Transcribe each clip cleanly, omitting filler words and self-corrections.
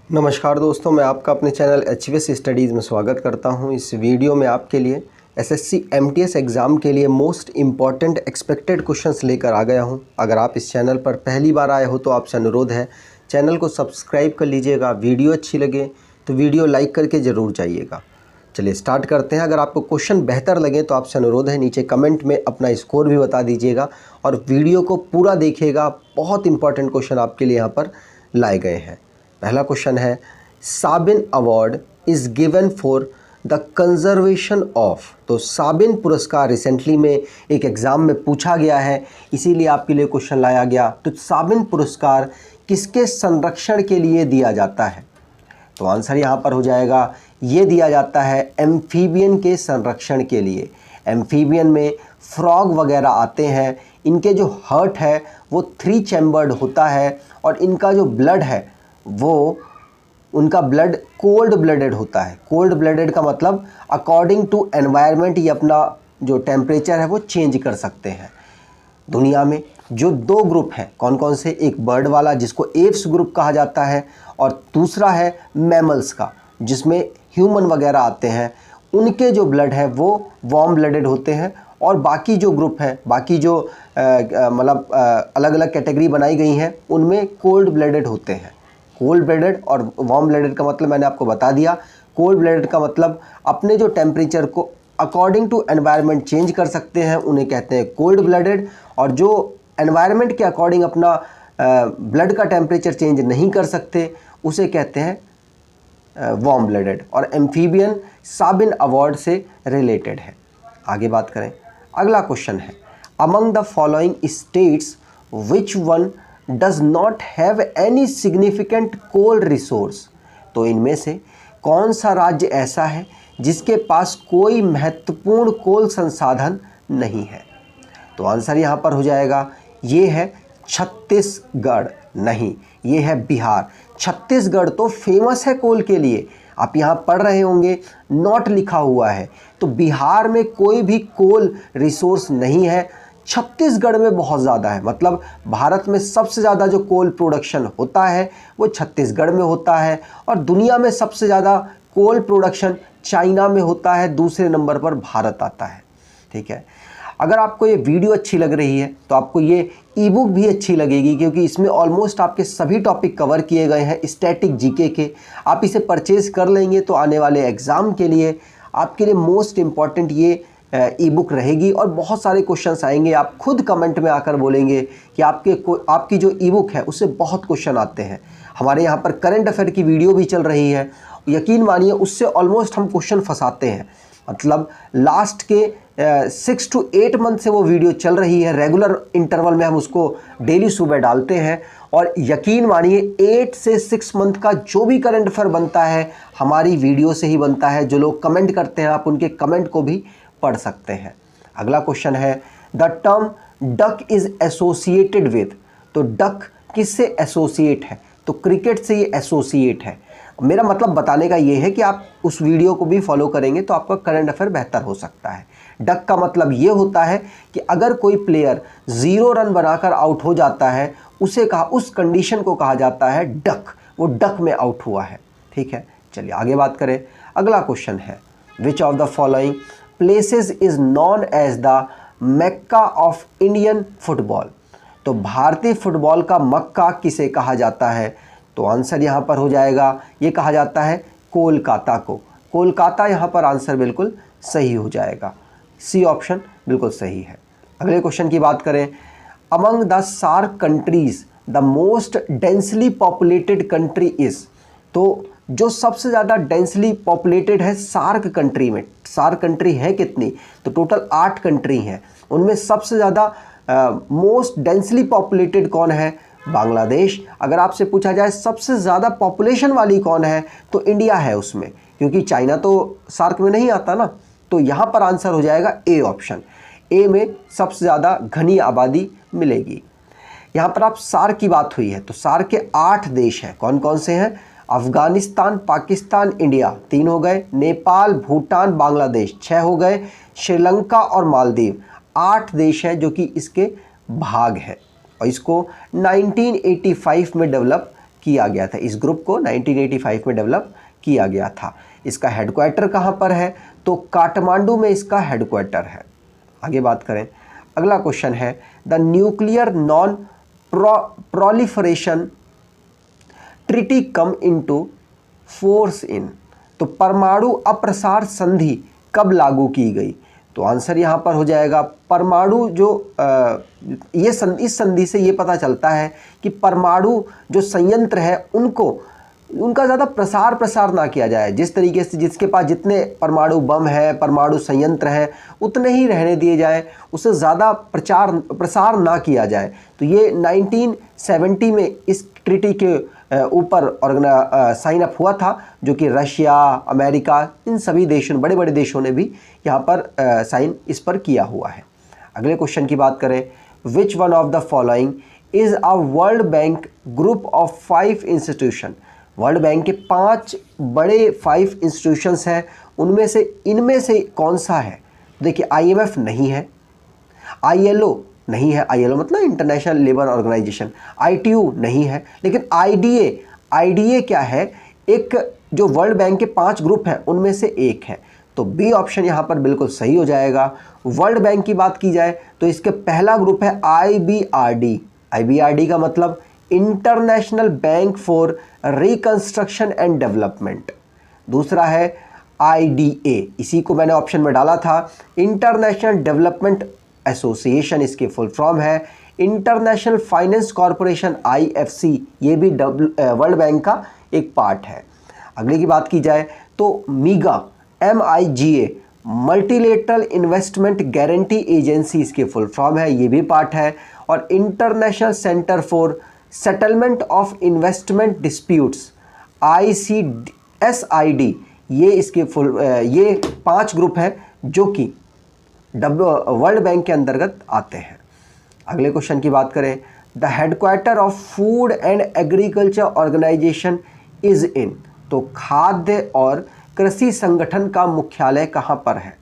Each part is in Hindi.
नमस्कार दोस्तों, मैं आपका अपने चैनल एचवीएस स्टडीज़ में स्वागत करता हूं। इस वीडियो में आपके लिए एसएससी एमटीएस एग्ज़ाम के लिए मोस्ट इम्पॉर्टेंट एक्सपेक्टेड क्वेश्चंस लेकर आ गया हूं। अगर आप इस चैनल पर पहली बार आए हो तो आपसे अनुरोध है चैनल को सब्सक्राइब कर लीजिएगा। वीडियो अच्छी लगे तो वीडियो लाइक करके ज़रूर जाइएगा। चलिए स्टार्ट करते हैं। अगर आपको क्वेश्चन बेहतर लगे तो आपसे अनुरोध है नीचे कमेंट में अपना स्कोर भी बता दीजिएगा और वीडियो को पूरा देखिएगा। बहुत इंपॉर्टेंट क्वेश्चन आपके लिए यहाँ पर लाए गए हैं। पहला क्वेश्चन है, Sabin award is given for the conservation of. तो साबिन पुरस्कार रिसेंटली में एक एग्ज़ाम में पूछा गया है, इसीलिए आपके लिए क्वेश्चन लाया गया। तो साबिन पुरस्कार किसके संरक्षण के लिए दिया जाता है? तो आंसर यहाँ पर हो जाएगा, ये दिया जाता है एम्फीबियन के संरक्षण के लिए। एम्फीबियन में फ्रॉग वगैरह आते हैं, इनके जो हार्ट है वो 3 चैम्बर्ड होता है और इनका जो ब्लड है वो उनका ब्लड कोल्ड ब्लडेड होता है। कोल्ड ब्लडेड का मतलब अकॉर्डिंग टू एनवायरनमेंट ये अपना जो टेम्परेचर है वो चेंज कर सकते हैं। दुनिया में जो 2 ग्रुप हैं, कौन कौन से? एक बर्ड वाला जिसको एप्स ग्रुप कहा जाता है और दूसरा है मैमल्स का जिसमें ह्यूमन वगैरह आते हैं। उनके जो ब्लड है वो वार्म ब्लडेड होते हैं और बाकी जो ग्रुप है, बाकी जो मतलब अलग अलग कैटेगरी बनाई गई हैं उनमें कोल्ड ब्लडेड होते हैं। कोल्ड ब्लडेड और वार्म ब्लडेड का मतलब मैंने आपको बता दिया। कोल्ड ब्लडेड का मतलब अपने जो टेम्परेचर को अकॉर्डिंग टू एनवायरनमेंट चेंज कर सकते हैं, उन्हें कहते हैं कोल्ड ब्लडेड। और जो एनवायरनमेंट के अकॉर्डिंग अपना ब्लड का टेम्परेचर चेंज नहीं कर सकते उसे कहते हैं वार्म ब्लडेड। और एम्फीबियन साबिन अवार्ड से रिलेटेड है। आगे बात करें, अगला क्वेश्चन है, among the following states which one does not have any significant coal resource. तो इनमें से कौन सा राज्य ऐसा है जिसके पास कोई महत्वपूर्ण कोल संसाधन नहीं है? तो आंसर यहाँ पर हो जाएगा, ये है छत्तीसगढ़। नहीं, ये है बिहार। छत्तीसगढ़ तो फेमस है कोल के लिए। आप यहाँ पढ़ रहे होंगे नॉट लिखा हुआ है, तो बिहार में कोई भी कोल रिसोर्स नहीं है। छत्तीसगढ़ में बहुत ज़्यादा है। मतलब भारत में सबसे ज़्यादा जो कोल प्रोडक्शन होता है वो छत्तीसगढ़ में होता है और दुनिया में सबसे ज़्यादा कोल प्रोडक्शन चाइना में होता है। दूसरे नंबर पर भारत आता है। ठीक है, अगर आपको ये वीडियो अच्छी लग रही है तो आपको ये ई बुक भी अच्छी लगेगी क्योंकि इसमें ऑलमोस्ट आपके सभी टॉपिक कवर किए गए हैं स्टैटिक जीके के। आप इसे परचेज़ कर लेंगे तो आने वाले एग्ज़ाम के लिए आपके लिए मोस्ट इम्पॉर्टेंट ये ई बुक रहेगी और बहुत सारे क्वेश्चंस आएंगे। आप खुद कमेंट में आकर बोलेंगे कि आपकी जो ई बुक है उससे बहुत क्वेश्चन आते हैं। हमारे यहाँ पर करंट अफेयर की वीडियो भी चल रही है, यकीन मानिए उससे ऑलमोस्ट हम क्वेश्चन फंसाते हैं। मतलब लास्ट के 6 to 8 मंथ से वो वीडियो चल रही है। रेगुलर इंटरवल में हम उसको डेली सुबह डालते हैं और यकीन मानिए 8 से 6 मंथ का जो भी करंट अफेयर बनता है हमारी वीडियो से ही बनता है। जो लोग कमेंट करते हैं आप उनके कमेंट को भी पढ़ सकते हैं। अगला क्वेश्चन है, the term duck is associated with. तो डक किससे एसोसिएट है? तो क्रिकेट से ये एसोसिएट है। मेरा मतलब बताने का ये है कि आप उस वीडियो को भी फॉलो करेंगे तो आपका करंट अफेयर बेहतर हो सकता है। डक का मतलब ये होता है कि अगर कोई प्लेयर 0 रन बनाकर आउट हो जाता है उस कंडीशन को कहा जाता है डक। वो डक में आउट हुआ है। ठीक है, चलिए आगे बात करें। अगला क्वेश्चन है, which of the following places is known as the Mecca of Indian football. तो भारतीय फुटबॉल का मक्का किसे कहा जाता है? तो आंसर यहाँ पर हो जाएगा, ये कहा जाता है कोलकाता को। कोलकाता यहाँ पर आंसर बिल्कुल सही हो जाएगा। सी ऑप्शन बिल्कुल सही है। अगले क्वेश्चन की बात करें, among the SAARC countries the most densely populated country is. तो जो सबसे ज़्यादा डेंसली पॉपुलेटेड है सार्क कंट्री में, सार्क कंट्री है कितनी? तो टोटल 8 कंट्री हैं। उनमें सबसे ज़्यादा मोस्ट डेंसली पॉपुलेटेड कौन है? बांग्लादेश। अगर आपसे पूछा जाए सबसे ज़्यादा पॉपुलेशन वाली कौन है तो इंडिया है उसमें, क्योंकि चाइना तो सार्क में नहीं आता ना। तो यहाँ पर आंसर हो जाएगा ए ऑप्शन। ए में सबसे ज़्यादा घनी आबादी मिलेगी। यहाँ पर आप सार्क की बात हुई है तो सार्क के 8 देश हैं। कौन कौन से हैं? अफ़गानिस्तान, पाकिस्तान, इंडिया 3 हो गए, नेपाल, भूटान, बांग्लादेश 6 हो गए, श्रीलंका और मालदीव 8 देश हैं जो कि इसके भाग हैं। और इसको 1985 में डेवलप किया गया था। इस ग्रुप को 1985 में डेवलप किया गया था। इसका हेडक्वार्टर कहाँ पर है? तो काठमांडू में इसका हेडक्वार्टर है। आगे बात करें, अगला क्वेश्चन है the nuclear non proliferation treaty come into force in. तो परमाणु अप्रसार संधि कब लागू की गई? तो आंसर यहाँ पर हो जाएगा परमाणु जो इस संधि से ये पता चलता है कि परमाणु जो संयंत्र है उनका ज़्यादा प्रसार ना किया जाए। जिस तरीके से जिसके पास जितने परमाणु बम है, परमाणु संयंत्र है, उतने ही रहने दिए जाए, उससे ज़्यादा प्रसार ना किया जाए। तो ये 1970 में इस ट्रीटी के ऊपर साइन अप हुआ था, जो कि रशिया, अमेरिका, इन सभी देशों, बड़े बड़े देशों ने भी यहाँ पर साइन इस पर किया हुआ है। अगले क्वेश्चन की बात करें, which one of the following is a world bank group of 5 institution. World bank के 5 बड़े 5 इंस्टीट्यूशंस हैं, उनमें से इनमें से कौन सा है? देखिए, IMF नहीं है, ILO नहीं है, ILO मतलब इंटरनेशनल लेबर ऑर्गेनाइजेशन, ITU नहीं है, लेकिन IDA क्या है? एक जो वर्ल्ड बैंक के 5 ग्रुप हैं उनमें से एक है। तो बी ऑप्शन यहाँ पर बिल्कुल सही हो जाएगा। वर्ल्ड बैंक की बात की जाए तो इसके पहला ग्रुप है IBRD। IBRD का मतलब international bank for reconstruction and development. दूसरा है IDA, इसी को मैंने ऑप्शन में डाला था, इंटरनेशनल डेवलपमेंट एसोसिएशन इसके फुल फॉर्म है। इंटरनेशनल फाइनेंस कॉरपोरेशन IFC, ये भी वर्ल्ड बैंक का एक पार्ट है। अगले की बात की जाए तो MIGA multilateral investment guarantee agency इसके फुल फॉर्म है, ये भी पार्ट है। और international centre for settlement of investment disputes ICSID, ये इसके ये 5 ग्रुप हैं जो कि वर्ल्ड बैंक के अंतर्गत आते हैं। अगले क्वेश्चन की बात करें, the headquarter of food and agriculture organization is in. तो खाद्य और कृषि संगठन का मुख्यालय कहाँ पर है?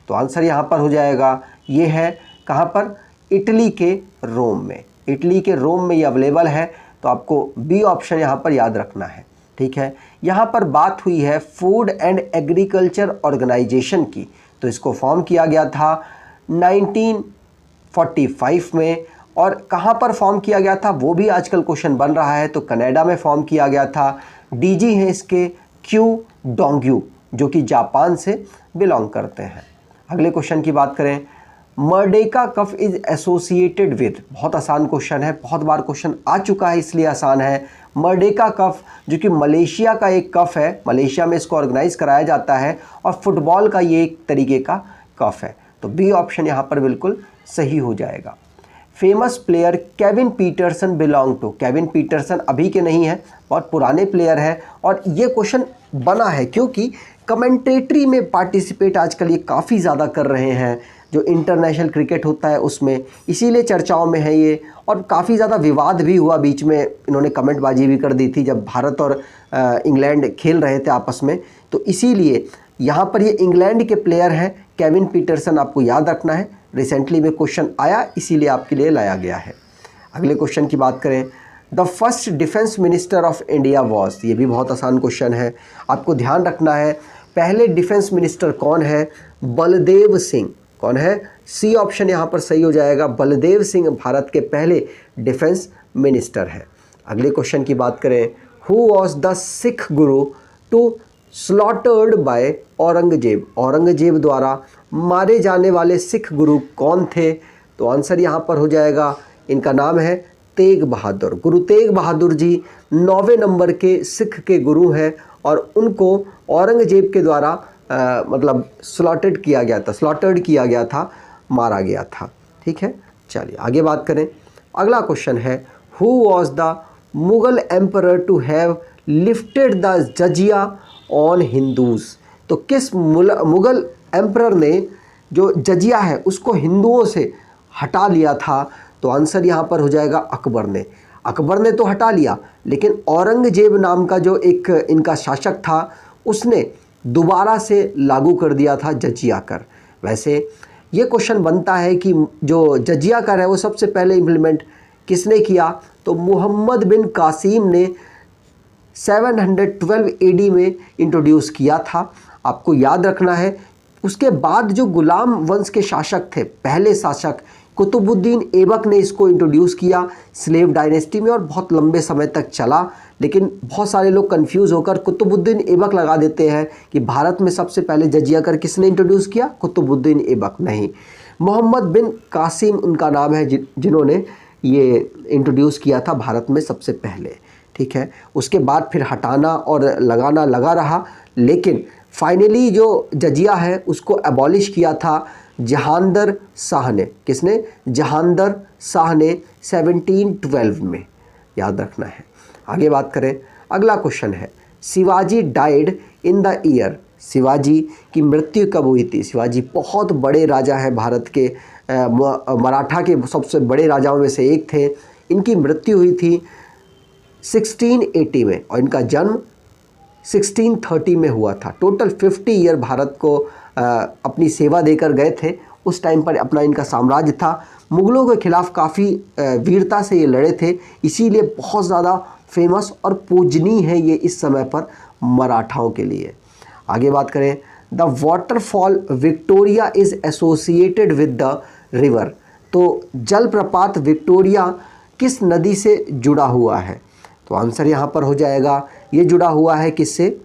तो आंसर यहाँ पर हो जाएगा, ये है कहाँ पर? इटली के रोम में। इटली के रोम में ये अवेलेबल है, तो आपको बी ऑप्शन यहाँ पर याद रखना है। ठीक है, यहाँ पर बात हुई है फूड एंड एग्रीकल्चर ऑर्गेनाइजेशन की, तो इसको फॉर्म किया गया था 1945 में। और कहाँ पर फॉर्म किया गया था वो भी आजकल क्वेश्चन बन रहा है, तो कनाडा में फॉर्म किया गया था। DG हैं इसके क्यू डोंग्यू, जो कि जापान से बिलोंग करते हैं। अगले क्वेश्चन की बात करें, Merdeka cup is associated with. बहुत आसान क्वेश्चन है, बहुत बार क्वेश्चन आ चुका है इसलिए आसान है। मर्डेका कफ जो कि मलेशिया का एक कफ है, मलेशिया में इसको ऑर्गेनाइज कराया जाता है, और फुटबॉल का ये एक तरीके का कफ है। तो बी ऑप्शन यहाँ पर बिल्कुल सही हो जाएगा। Famous player Kevin Pietersen belong to. Kevin Pietersen अभी के नहीं है, बहुत पुराने प्लेयर हैं, और ये क्वेश्चन बना है क्योंकि कमेंटेटरी में पार्टिसिपेट आजकल ये काफ़ी ज़्यादा कर रहे हैं, जो इंटरनेशनल क्रिकेट होता है उसमें, इसीलिए चर्चाओं में है ये। और काफ़ी ज़्यादा विवाद भी हुआ बीच में, इन्होंने कमेंटबाजी भी कर दी थी जब भारत और इंग्लैंड खेल रहे थे आपस में, तो इसीलिए यहाँ पर ये इंग्लैंड के प्लेयर हैं केविन पीटरसन, आपको याद रखना है। रिसेंटली में क्वेश्चन आया, इसीलिए आपके लिए लाया गया है। अगले क्वेश्चन की बात करें, the first defence minister of India was. ये भी बहुत आसान क्वेश्चन है, आपको ध्यान रखना है। पहले डिफेंस मिनिस्टर कौन है? बलदेव सिंह। कौन है? सी ऑप्शन यहाँ पर सही हो जाएगा, बलदेव सिंह भारत के पहले डिफेंस मिनिस्टर हैं। अगले क्वेश्चन की बात करें, who was the Sikh guru to slaughtered by Aurangzeb. Aurangzeb द्वारा मारे जाने वाले सिख गुरु कौन थे? तो आंसर यहाँ पर हो जाएगा, इनका नाम है तेग बहादुर। गुरु तेग बहादुर जी 9वें नंबर के सिख के गुरु हैं, और उनको औरंगजेब के द्वारा मतलब स्लॉटर्ड किया गया था, मारा गया था। ठीक है, चलिए आगे बात करें। अगला क्वेश्चन है, who was the Mughal emperor to have lifted the jizya on Hindus. तो किस मुगल एम्परर ने जो जजिया है उसको हिंदुओं से हटा लिया था? तो आंसर यहाँ पर हो जाएगा अकबर ने। अकबर ने तो हटा लिया, लेकिन औरंगजेब नाम का जो एक इनका शासक था उसने दोबारा से लागू कर दिया था जजिया कर। वैसे ये क्वेश्चन बनता है कि जो जजिया कर है वो सबसे पहले इम्प्लीमेंट किसने किया? तो मोहम्मद बिन कासिम ने 712 AD में इंट्रोड्यूस किया था। आपको याद रखना है, उसके बाद जो गुलाम वंश के शासक थे, पहले शासक कुतुबुद्दीन ऐबक ने इसको इंट्रोड्यूस किया स्लेव डायनेस्टी में, और बहुत लंबे समय तक चला। लेकिन बहुत सारे लोग कंफ्यूज होकर कुतुबुद्दीन ऐबक लगा देते हैं कि भारत में सबसे पहले जजिया कर किसने इंट्रोड्यूस किया, कुतुबुद्दीन ऐबक नहीं, मोहम्मद बिन कासिम उनका नाम है जिन्होंने ये इंट्रोड्यूस किया था भारत में सबसे पहले। ठीक है, उसके बाद फिर हटाना और लगाना लगा रहा, लेकिन फाइनली जो जजिया है उसको एबॉलिश किया था जहांगीर शाह ने। किसने? जहांगीर शाह ने 1712 में, याद रखना है। आगे बात करें, अगला क्वेश्चन है Shivaji died in the year. Shivaji की मृत्यु कब हुई थी? शिवाजी बहुत बड़े राजा हैं, भारत के मराठा के सबसे बड़े राजाओं में से एक थे। इनकी मृत्यु हुई थी 1680 में और इनका जन्म 1630 में हुआ था। टोटल 50 ईयर भारत को अपनी सेवा देकर गए थे। उस टाइम पर अपना इनका साम्राज्य था। मुग़लों के खिलाफ काफ़ी वीरता से ये लड़े थे, इसीलिए बहुत ज़्यादा फेमस और पूजनीय है ये इस समय पर मराठाओं के लिए। आगे बात करें, the waterfall Victoria is associated with the river. तो जलप्रपात विक्टोरिया किस नदी से जुड़ा हुआ है? तो आंसर यहाँ पर हो जाएगा, ये जुड़ा हुआ है किससे?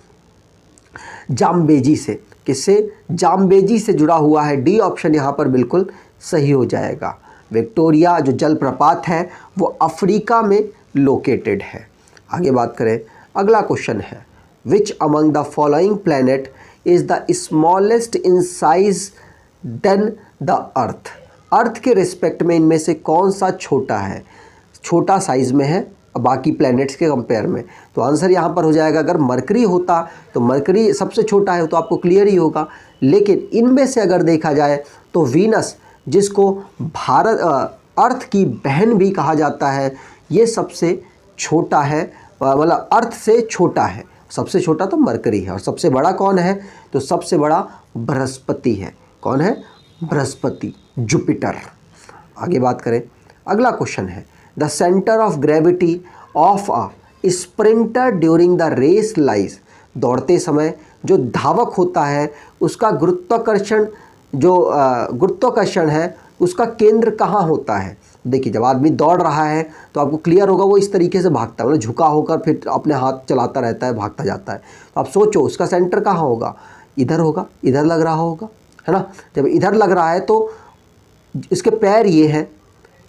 जाम्बेजी से। किससे? जाम्बेजी से जुड़ा हुआ है। डी ऑप्शन यहाँ पर बिल्कुल सही हो जाएगा। विक्टोरिया जो जलप्रपात है वो अफ्रीका में लोकेटेड है। आगे बात करें, अगला क्वेश्चन है which among the following planet is the smallest in size than the earth. Earth के रिस्पेक्ट में इनमें से कौन सा छोटा है, छोटा साइज़ में है बाकी प्लैनेट्स के कंपेयर में? तो आंसर यहाँ पर हो जाएगा, अगर मरकरी होता तो मरकरी सबसे छोटा है तो आपको क्लियर ही होगा। लेकिन इनमें से अगर देखा जाए तो वीनस, जिसको अर्थ की बहन भी कहा जाता है, ये सबसे छोटा है, मतलब अर्थ से छोटा है। सबसे छोटा तो मरकरी है। और सबसे बड़ा कौन है? तो सबसे बड़ा बृहस्पति है। कौन है? बृहस्पति, जुपिटर। आगे बात करें, अगला क्वेश्चन है the centre of gravity of a sprinter during the race lies. दौड़ते समय जो धावक होता है उसका गुरुत्वाकर्षण है, उसका केंद्र कहाँ होता है? देखिए, जब आदमी दौड़ रहा है तो आपको क्लियर होगा वो इस तरीके से भागता है, मतलब झुका होकर फिर अपने हाथ चलाता रहता है, भागता जाता है। तो आप सोचो उसका सेंटर कहाँ होगा? इधर होगा, इधर लग रहा होगा, है ना। जब इधर लग रहा है तो इसके पैर ये हैं,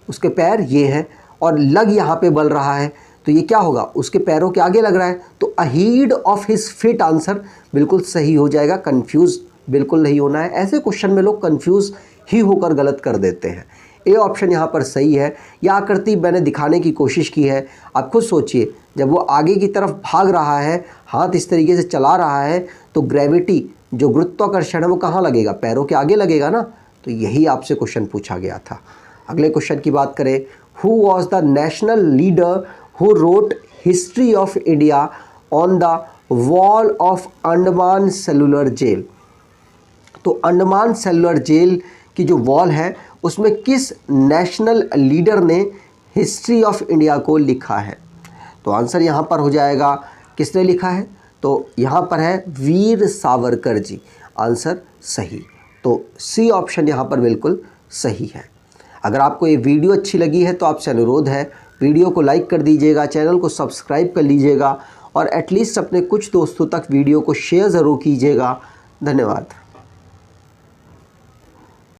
उसके पैर ये हैं और लग यहाँ पे बल रहा है, तो ये क्या होगा? उसके पैरों के आगे लग रहा है, तो अहीड ऑफ हिज फीट आंसर बिल्कुल सही हो जाएगा। कंफ्यूज बिल्कुल नहीं होना है। ऐसे क्वेश्चन में लोग कंफ्यूज ही होकर गलत कर देते हैं। ए ऑप्शन यहाँ पर सही है। यह आकृति मैंने दिखाने की कोशिश की है। आप खुद सोचिए, जब वो आगे की तरफ भाग रहा है, हाथ इस तरीके से चला रहा है, तो ग्रेविटी जो गुरुत्वाकर्षण है वो कहाँ लगेगा? पैरों के आगे लगेगा ना। तो यही आपसे क्वेश्चन पूछा गया था। अगले क्वेश्चन की बात करें, who was the national leader who wrote history of India on the wall of Andaman cellular jail. तो अंडमान सेलुलर जेल की जो वॉल है उसमें किस नेशनल लीडर ने हिस्ट्री ऑफ इंडिया को लिखा है? तो आंसर यहाँ पर हो जाएगा, किसने लिखा है? तो यहाँ पर है वीर सावरकर जी। आंसर सही। तो सी ऑप्शन यहाँ पर बिल्कुल सही है। अगर आपको ये वीडियो अच्छी लगी है तो आपसे अनुरोध है वीडियो को लाइक कर दीजिएगा, चैनल को सब्सक्राइब कर लीजिएगा और एटलीस्ट अपने कुछ दोस्तों तक वीडियो को शेयर ज़रूर कीजिएगा। धन्यवाद।